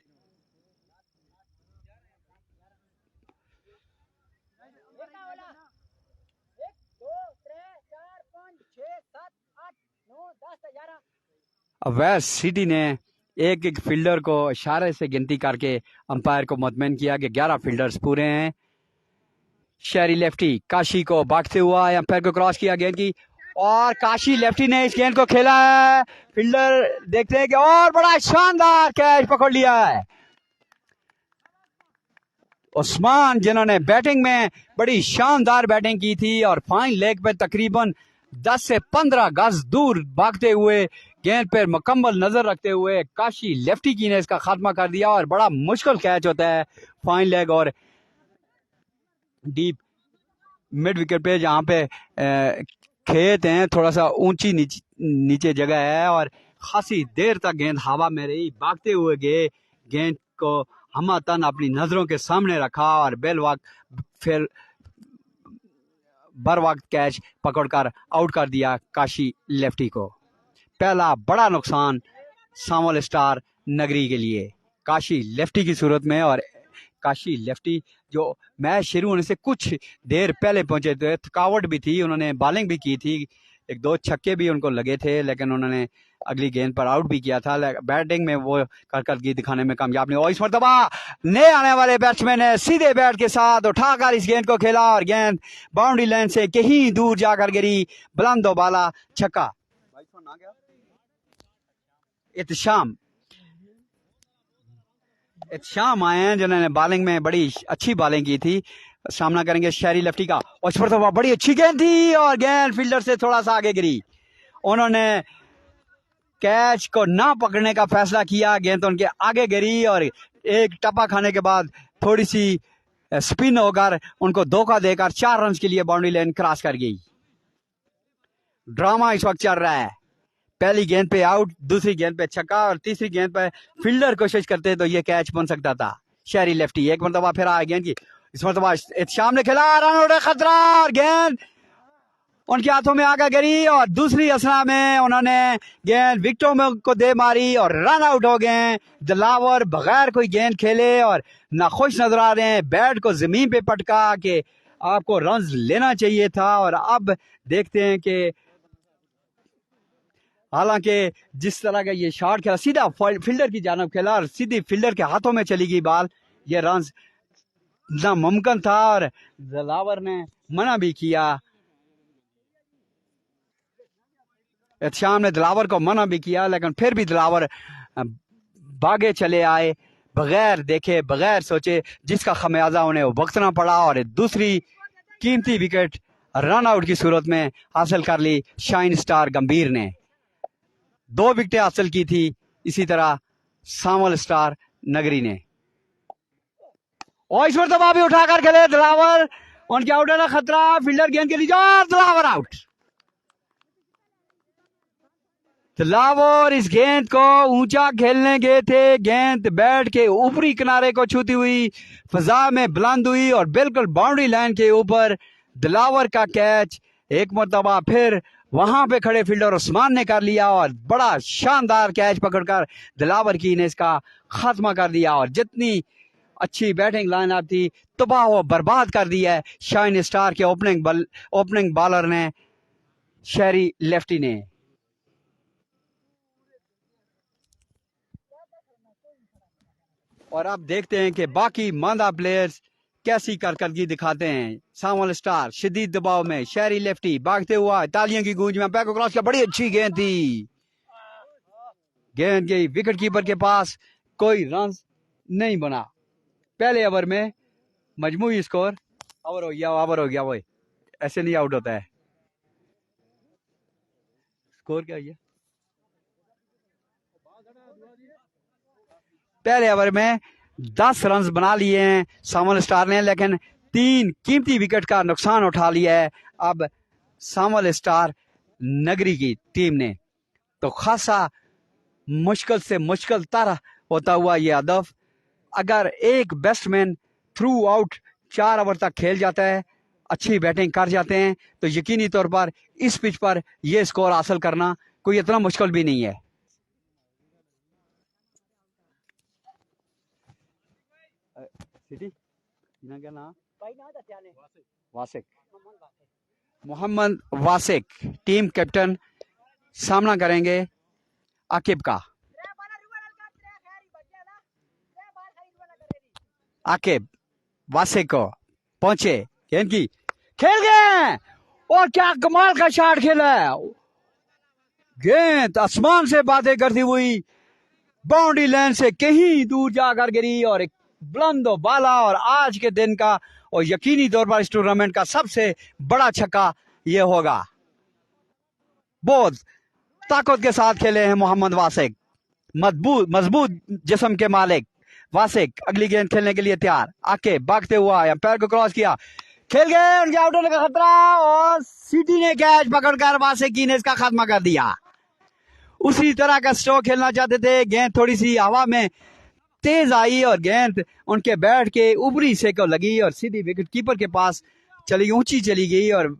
अवैस सिटी ने एक एक फील्डर को इशारे से गिनती करके अंपायर को मुतमईन किया कि 11 फील्डर्स पूरे हैं। शहरी लेफ्टी काशी को भागते हुआ अंपायर को क्रॉस किया गेंद की, और काशी लेफ्टी ने इस गेंद को खेला है। फील्डर देखते हैं कि और बड़ा शानदार कैच पकड़ लिया है। उस्मान जिन्होंने बैटिंग में बड़ी शानदार बैटिंग की थी और फाइन लेग पे तकरीबन 10 से 15 गज दूर भागते हुए गेंद पर मुकम्मल नजर रखते हुए काशी लेफ्टी की ने इसका खात्मा कर दिया। और बड़ा मुश्किल कैच होता है फाइन लेग और डीप मिड विकेट पे, जहाँ पे खेत हैं, थोड़ा सा ऊंची नीचे जगह है और खासी देर तक गेंद हवा में रही। भागते हुए गए, गेंद को हमतन अपनी नजरों के सामने रखा और बेल वक्त फिर बर वक्त कैच पकड़कर आउट कर दिया काशी लेफ्टी को। पहला बड़ा नुकसान सामोल स्टार नगरी के लिए काशी लेफ्टी की सूरत में। और काशी लेफ्टी जो मैच शुरू होने से कुछ देर पहले पहुंचे थे, थकावट भी थी, उन्होंने बॉलिंग भी की थी, 1-2 छक्के भी उनको लगे थे, लेकिन उन्होंने अगली गेंद पर आउट भी किया था। बैटिंग में वो कारकर्दगी दिखाने में कामयाब नहीं हुआ। इस मरतबा नए आने वाले बैट्समैन ने सीधे बैट के साथ उठाकर इस गेंद को खेला और गेंद बाउंड्री लाइन से कहीं दूर जाकर गिरी। बुलंदो बाला छक्का। इत्शाम आए हैं जिन्होंने बॉलिंग में बड़ी अच्छी बॉलिंग की थी। सामना करेंगे शहरी लेफ्टी का। और इस पर बड़ी अच्छी गेंद थी और गेंद फील्डर से थोड़ा सा आगे गिरी। उन्होंने कैच को ना पकड़ने का फैसला किया, गेंद तो उनके आगे गिरी और एक टप्पा खाने के बाद थोड़ी सी स्पिन होकर उनको धोखा देकर 4 रन के लिए बाउंड्री लाइन क्रॉस कर गई। ड्रामा इस वक्त चल रहा है। पहली गेंद पे आउट, दूसरी गेंद पे छक्का और तीसरी गेंद पे फील्डर कोशिश करते तो ये कैच बन सकता था। शहरी लेफ्टी एक मरतबा फिर आ गेंद की। इस मरतबा इत्शाम ने खेला, रन आउट खतरा और गेंद उनके हाथों में आकर गिरी और दूसरी असला में उन्होंने गेंद विकेटों में को दे मारी और रन आउट हो गए। दिलावर बगैर कोई गेंद खेले और नाखुश नजर आ रहे हैं। बैट को जमीन पे पटका के आपको रन लेना चाहिए था। और अब देखते हैं कि हालांकि जिस तरह का ये शॉट खेला, सीधा फील्डर की जानब खेला और सीधी फील्डर के हाथों में चली गई बॉल। ये रन नामुमकिन था और दिलावर ने मना भी किया। इत्शाम ने दिलावर को मना भी किया, लेकिन फिर भी दिलावर भागे चले आए बगैर देखे बगैर सोचे, जिसका खमियाजा उन्हें भुगतना पड़ा और दूसरी कीमती विकेट रन आउट की सूरत में हासिल कर ली शाइन स्टार गंभीर ने। 2 विकेटें हासिल की थी इसी तरह सामल स्टार नगरी ने। और इस मरतबा भी उठाकर खेले दिलावर, उनके आउट का खतरा, फील्डर गेंद के लिए और दिलावर आउट। दिलावर इस गेंद को ऊंचा खेलने गए थे, गेंद बैट के ऊपरी किनारे को छूती हुई फजा में बुलंद हुई और बिल्कुल बाउंड्री लाइन के ऊपर दिलावर का कैच एक मरतबा फिर वहां पे खड़े फील्डर उस्मान ने कर लिया और बड़ा शानदार कैच पकड़कर दिलावर की ने इसका खात्मा कर दिया। और जितनी अच्छी बैटिंग लाइनअप थी तबाह व बर्बाद कर दिया है शाइन स्टार के ओपनिंग बॉलर ने, शहरी लेफ्टी ने। और अब देखते हैं कि बाकी मांदा प्लेयर्स कैसी कारकर्दगी दिखाते हैं। सामल स्टार शदीद दबाव में, शहरी लेफ्टी भागते हुआ तालियों की गूंज में, पैको क्रॉस का बड़ी अच्छी गेंद थी, गेंद गई विकेट कीपर के पास, कोई रन नहीं बना। पहले ओवर में मजमूई स्कोर ओवर हो गया वो ऐसे नहीं आउट होता है। स्कोर क्या है? पहले ओवर में 10 रन बना लिए हैं सामल स्टार ने, लेकिन 3 कीमती विकेट का नुकसान उठा लिया है अब सामल स्टार नगरी की टीम ने। तो खासा मुश्किल से मुश्किल तर होता हुआ ये हदफ, अगर एक बैट्समैन थ्रू आउट 4 ओवर तक खेल जाता है, अच्छी बैटिंग कर जाते हैं, तो यकीनी तौर पर इस पिच पर यह स्कोर हासिल करना कोई इतना मुश्किल भी नहीं है। क्या नाम? वासिक, मोहम्मद वासिक टीम कैप्टन सामना करेंगे आकिब का। आकिब वासिक को पहुंचे, गेंद की खेल गए और क्या कमाल का शॉट खेला है। गेंद आसमान से बातें करती हुई बाउंड्री लाइन से कहीं दूर जाकर गिरी और एक बुलंद बाला और आज के दिन का और यकीनी तौर पर इस टूर्नामेंट का सबसे बड़ा छक्का यह होगा। बहुत ताकत के साथ खेले हैं मोहम्मद वासिक, मजबूत जिस्म के मालिक वासिक अगली गेंद खेलने के लिए तैयार। आके भागते हुआ पैर को क्रॉस किया, खेल गए, उनके आउट होने का खतरा और सिटी ने कैच पकड़कर वासिक ने इसका खात्मा कर दिया। उसी तरह का स्ट्रोक खेलना चाहते थे, गेंद थोड़ी सी हवा में तेज आई और गेंद उनके बैट के ऊपरी हिस्से को लगी और सीधी विकेट कीपर के पास चली, ऊंची चली गई और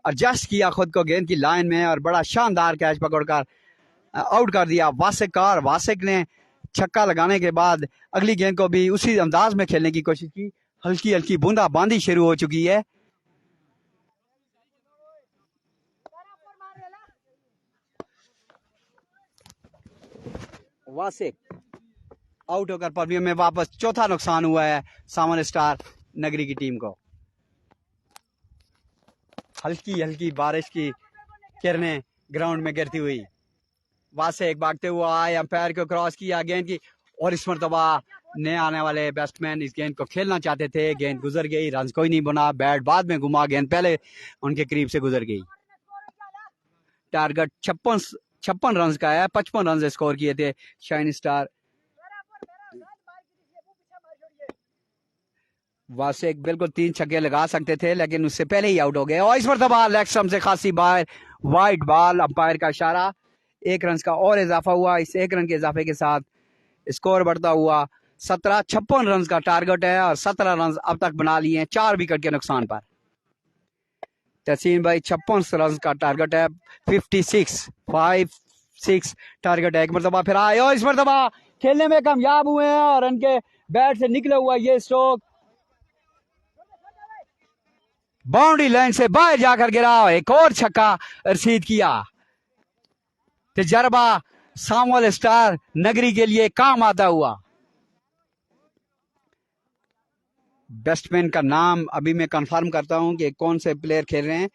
एडजस्ट किया खुद को गेंद की लाइन में और बड़ा शानदार कैच पकड़कर आउट कर दिया वासिक का। और वासिक ने छक्का लगाने के बाद अगली गेंद को भी उसी अंदाज में खेलने की कोशिश की। हल्की हल्की बूंदाबांदी शुरू हो चुकी है। वासिक आउट होकर पवेलियन में वापस, चौथा नुकसान हुआ है सामन स्टार नगरी की टीम को। हल्की हल्की बारिश की किरणें ग्राउंड में गिरती हुई, वासिक भागते हुआ आए, अंपायर को क्रॉस किया गेंद की और इस मरतबा नए आने वाले बैट्समैन इस गेंद को खेलना चाहते थे, गेंद गुजर गई, रन कोई नहीं बना, बैट बाद में घुमा, गेंद पहले उनके करीब से गुजर गई। टारगेट 56 रन का है, 55 रन स्कोर किए थे शाइन स्टार। वासिक बिल्कुल 3 छक्के लगा सकते थे लेकिन उससे पहले ही आउट हो गए और इस मरतबा लेग स्टंप से खासी बाहर, वाइड बॉल, अंपायर का इशारा, 1 रन का और इजाफा हुआ। इस 1 रन के इजाफे के साथ स्कोर बढ़ता हुआ 56 रन का टारगेट है और 17 रन अब तक बना लिए हैं 4 विकेट के नुकसान पर। तहसीन भाई 56 रन का टारगेट है, 56 टारगेट है। एक मरतबा फिर आए और इस मरतबा खेलने में कामयाब हुए हैं और उनके बैट से निकला हुआ ये स्ट्रोक बाउंड्री लाइन से बाहर जाकर गिरा, एक और छक्का रसीद किया। तजर्बा सामुअल स्टार नगरी के लिए काम आता हुआ। बैट्समैन का नाम अभी मैं कंफर्म करता हूं कि कौन से प्लेयर खेल रहे हैं।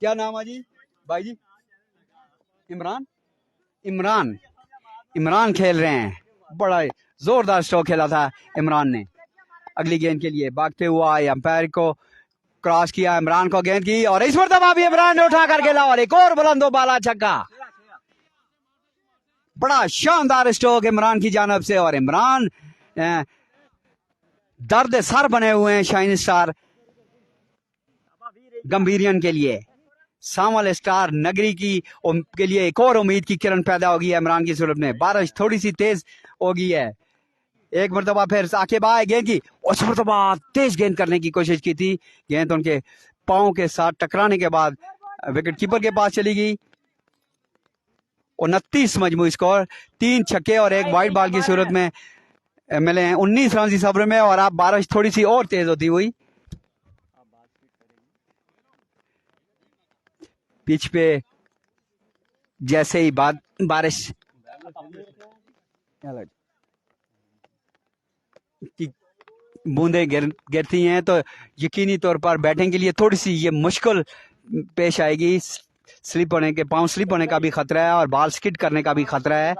क्या नाम है जी भाई जी? इमरान खेल रहे हैं। बड़ा जोरदार स्ट्रोक खेला था इमरान ने। अगली गेंद के लिए भागते हुआ अंपायर को क्रॉस किया, इमरान को गेंद की और इस मरतबा भी इमरान ने उठा कर खेला और एक और बुलंदो बाला छक्का। बड़ा शानदार स्ट्रोक इमरान की जानब से और इमरान दर्द सर बने हुए हैं शाइन स्टार गंभीरियन के लिए। सामल स्टार नगरी की के लिए एक और उम्मीद की किरण पैदा होगी है इमरान की सूरत में। बारिश थोड़ी सी तेज हो गई है। एक मरतबा फिर आके आए गेंद की, उस मरतबा तेज गेंद करने की कोशिश की थी, गेंद उनके पांव के साथ टकराने के बाद विकेट कीपर के पास चली गई। 29 मजमू स्कोर, 3 छक्के और 1 वाइड बॉल की सूरत में मिले हैं 19 रन इस ओवर में। और अब बारिश थोड़ी सी और तेज होती हुई पिच पे जैसे ही बारिश की बूंदें गिरती हैं तो यकीनी तौर पर बैटिंग के लिए थोड़ी सी ये मुश्किल पेश आएगी। स्लिप होने के, पांव स्लिप होने का भी खतरा है और बॉल स्किड करने का भी खतरा है।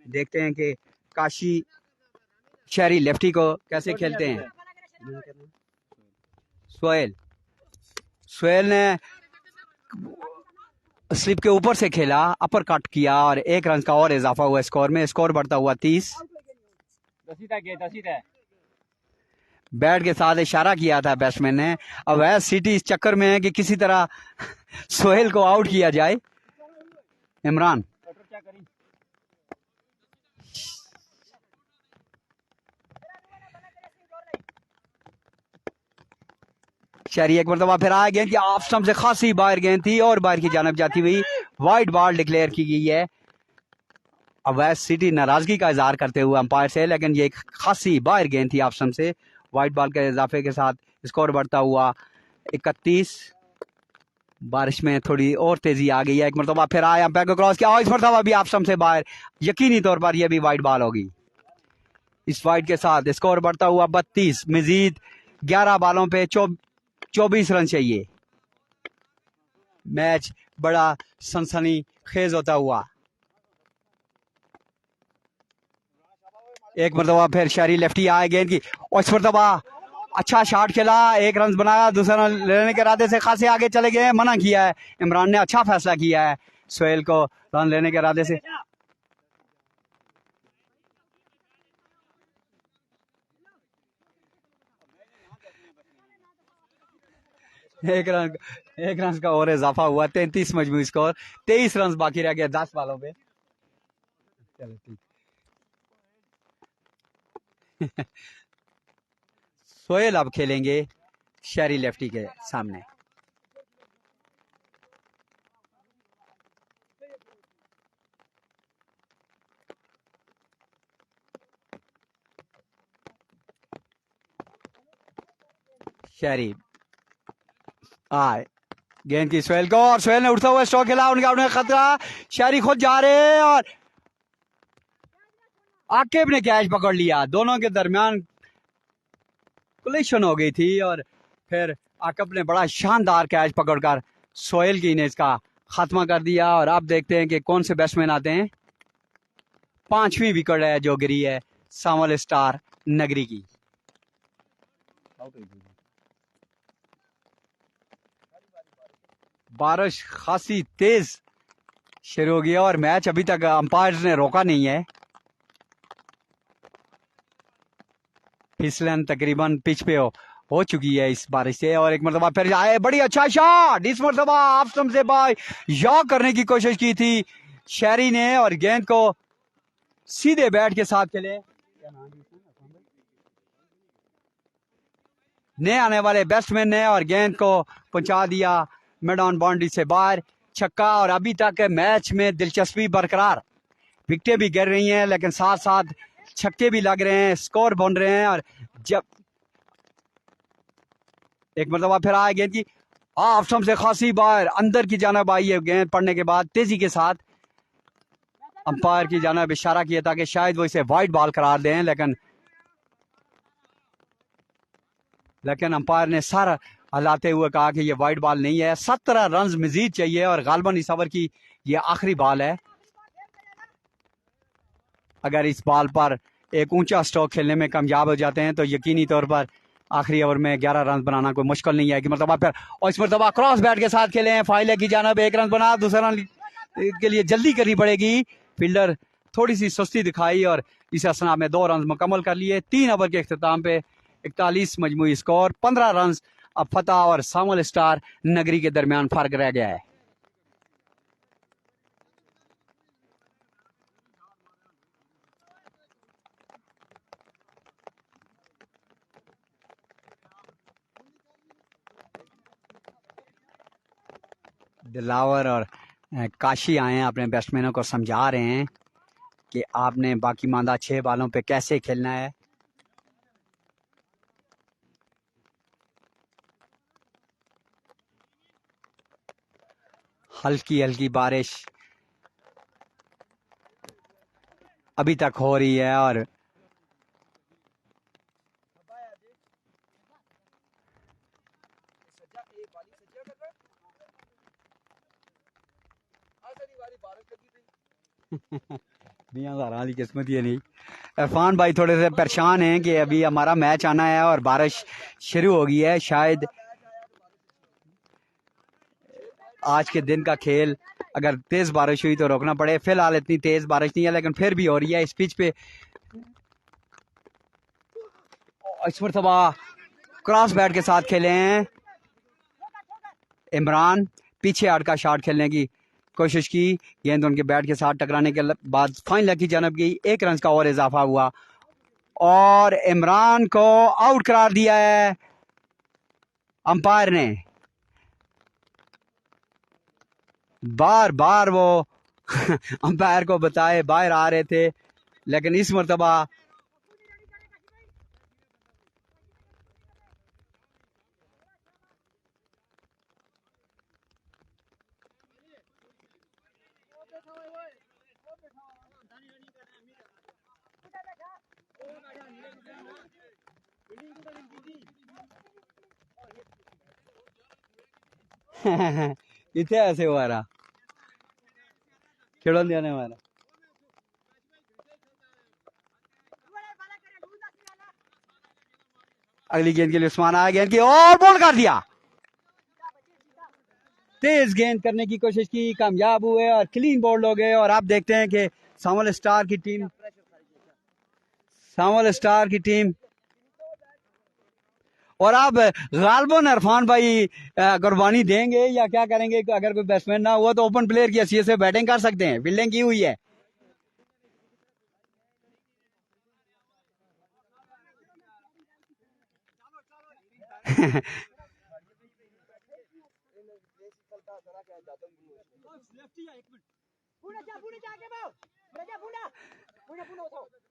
देखते हैं कि काशी शहरी लेफ्टी को कैसे खेलते हैं। सोहेल सोहेल ने स्लिप के ऊपर से खेला, अपर कट किया और 1 रन का और इजाफा हुआ स्कोर में। स्कोर बढ़ता हुआ 30। बैट के साथ इशारा किया था बैट्समैन ने। अब वह सिटी इस चक्कर में है कि किसी तरह सोहेल को आउट किया जाए। इमरान शहरी एक मरतबा फिर आया, गेंद की ऑफ स्टंप से खासी बाहर गेंद थी और बाहर की जानब जाती हुई वाइड बॉल डिक्लेयर की गई है। अब वेस्ट सिटी नाराजगी का इजहार करते हुए अंपायर से, लेकिन ये एक खासी बाहर गेंद थी ऑफ स्टंप से। वाइड बॉल के इजाफे के साथ स्कोर बढ़ता हुआ 31। बारिश में थोड़ी और तेजी आ गई है। एक मरतबा फिर आया, अंपायर को क्रॉस किया, इस मरतबा भी ऑफ स्टंप से बाहर। यकीनी तौर पर यह भी वाइड बॉल होगी। इस वाइड के साथ स्कोर बढ़ता हुआ 32। मजीद 11 बॉलों पे 24 रन चाहिए। मैच बड़ा सनसनी खेज होता हुआ। एक मरतबा फिर शहरी लेफ्टी आए गेंद की, और इस मरतबा अच्छा शॉट खेला, 1 रन बनाया। दूसरा रन लेने के इरादे से खासे आगे चले गए, मना किया है इमरान ने। अच्छा फैसला किया है सोहेल को रन लेने के इरादे से। एक रन का और इजाफा हुआ। 33 मजमूई स्कोर। 23 रन बाकी रह गए 10 बॉलों पे। चलो ठीक। सोहेल अब खेलेंगे शहरी लेफ्टी के सामने। शहरी आए गेंद की सोहेल को, और सोहेल ने उठता हुआ स्ट्रोक खेला। उनका उन्हें खतरा, शहरी खुद जा रहे हैं और आकिब ने कैच पकड़ लिया। दोनों के दरमियान कोलिशन हो गई थी और फिर आकिब ने बड़ा शानदार कैच पकड़कर सोहेल की इनिंग्स का खात्मा कर दिया। और अब देखते हैं कि कौन से बैट्समैन आते हैं। 5वीं विकेट है जो गिरी है सामल स्टार नगरी की। बारिश खासी तेज शुरू हो गया और मैच अभी तक अंपायर ने रोका नहीं है। फिसलन तकरीबन पिच पे हो चुकी है इस बारिश से। और एक मरतबा फिर आए, बड़ी अच्छा शॉट, इस मरतबा ऑफ स्टंप से बाय या करने की कोशिश की थी शहरी ने और गेंद को सीधे बैट के साथ खेले। नए आने वाले बैट्समैन ने और गेंद को पहुंचा दिया मिड ऑन बाउंड्री से बाहर, छक्का। और अभी तक मैच में दिलचस्पी बरकरार। विकेटें भी गिर रही हैं लेकिन साथ साथ छक्के भी लग रहे हैं, स्कोर बन रहे हैं। और जब एक मरतबा फिर आए, गेंद की ऑफ स्टंप से खासी बाहर अंदर की जानिब आई है। गेंद पड़ने के बाद तेजी के साथ अंपायर की जानिब इशारा किया था कि शायद वो इसे वाइड बॉल करार दें, लेकिन अंपायर ने सर हिलाते हुए कहा कि ये वाइड बॉल नहीं है। 17 रन मजीद चाहिए और गालबन इस ओवर की ये आखिरी बॉल है। अगर इस बॉल पर एक ऊंचा स्ट्रोक खेलने में कामयाब हो जाते हैं तो यकीनी तौर पर आखिरी ओवर में 11 रन बनाना कोई मुश्किल नहीं है। कि मरतबा फिर और इस मरतबा क्रॉस बैट के साथ खेले हैं, फाइल की जानिब 1 रन बना। दूसरा रन के लिए जल्दी करनी पड़ेगी। फील्डर थोड़ी सी सुस्ती दिखाई और इस असना में 2 रन मुकम्मल कर लिए। 3 ओवर के अख्ताम पे 41 मजमूई स्कोर, 15 रन। अब फतेह और सामल स्टार नगरी के दरमियान फर्क रह गया है। दिलावर और काशी आए हैं, अपने बैट्समैनों को समझा रहे हैं कि आपने बाकी मांदा 6 बॉलों पे कैसे खेलना है। हल्की हल्की बारिश अभी तक हो रही है और वाली किस्मत ये नहीं। इरफान भाई थोड़े से परेशान हैं कि अभी हमारा मैच आना है और बारिश शुरू हो गई है, शायद आज के दिन का खेल। अगर तेज बारिश हुई तो रोकना पड़े। फिलहाल इतनी तेज बारिश नहीं है, लेकिन फिर भी हो रही है इस पिच पे। इस मरतबा क्रॉस बैट के साथ खेले हैं इमरान। पीछे हट का शॉट खेलने की कोशिश की, गेंद उनके बैट के साथ टकराने के बाद फाइन लेग की जानब गई। 1 रन का और इजाफा हुआ और इमरान को आउट करार दिया है अंपायर ने। बार बार वो अंपायर को बताए बाहर आ रहे थे, लेकिन इस मरतबा इतने ऐसे हुआ रहा खेड़ों देने वाला। अगली गेंद के लिए उस्मान आया, गेंद की और बॉल कर दिया। तेज गेंद करने की कोशिश की, कामयाब हुए और क्लीन बॉल्ड हो गए। और आप देखते हैं कि सामल स्टार की टीम और अब गालबन इरफान भाई कुर्बानी देंगे या क्या करेंगे? अगर कोई बैट्समैन ना हुआ तो ओपन प्लेयर की हैसियत से बैटिंग कर सकते हैं, फील्डिंग की हुई है।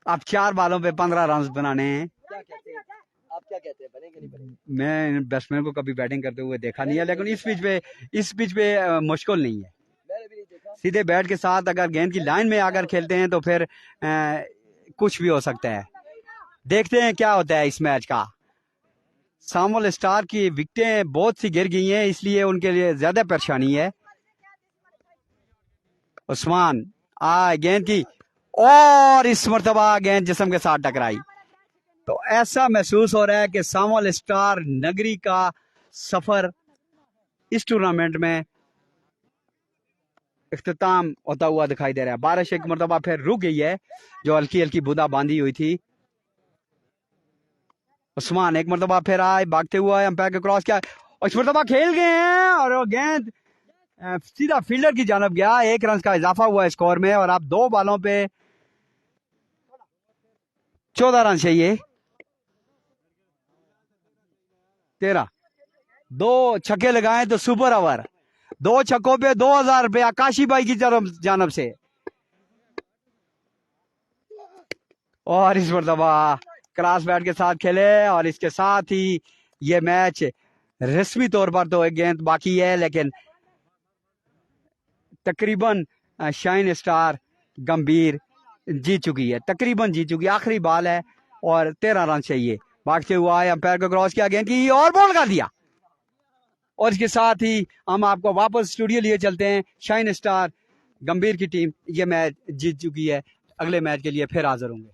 अब 4 बालों पे 15 रन बनाने हैं। आप क्या कहते हैं, बनेंगे नहीं बनेंगे? मैं बैट्समैन को कभी बैटिंग करते हुए देखा नहीं है, लेकिन इस पिच पे मुश्किल नहीं है। मैंने भी नहीं देखा। सीधे बैट के साथ अगर गेंद की लाइन में आकर खेलते हैं तो फिर कुछ भी हो सकता है। देखते हैं क्या होता है इस मैच का। सामुल स्टार की विकेटें बहुत सी गिर गई हैं, इसलिए उनके लिए ज्यादा परेशानी है। उस्मान गेंद की और इस मरतबा गेंद जिस्म के साथ टकराई। तो ऐसा महसूस हो रहा है कि सामुल स्टार नगरी का सफर इस टूर्नामेंट में इख्तिताम होता हुआ दिखाई दे रहा है। बारिश एक मरतबा फिर रुक गई है, जो हल्की हल्की बूंदा बांधी हुई थी। उस्मान एक मरतबा फिर आए, भागते हुआ अंपायर के क्रॉस किया और इस मरतबा खेल गए हैं और गेंद सीधा फील्डर की जानब गया। 1 रन का इजाफा हुआ स्कोर में और अब 2 बालों पे 14 रन चाहिए। 13 2 छक्के लगाए तो सुपर ओवर। 2 छक्कों पे 2000 रुपये आकाशी भाई की जानब से। और इस मरतबा क्रॉस बैट के साथ खेले और इसके साथ ही ये मैच रस्मी तौर पर तो एक गेंद बाकी है, लेकिन तकरीबन शाइन स्टार गंभीर जीत चुकी है, तकरीबन जीत चुकी है। आखिरी बॉल है और 13 रन चाहिए। भागते हुआ है, अंपायर को क्रॉस किया, गेंद की और बॉल कर दिया। और इसके साथ ही हम आपको वापस स्टूडियो लिए चलते हैं। शाइन स्टार गंभीर की टीम ये मैच जीत चुकी है। अगले मैच के लिए फिर हाजिर होंगे।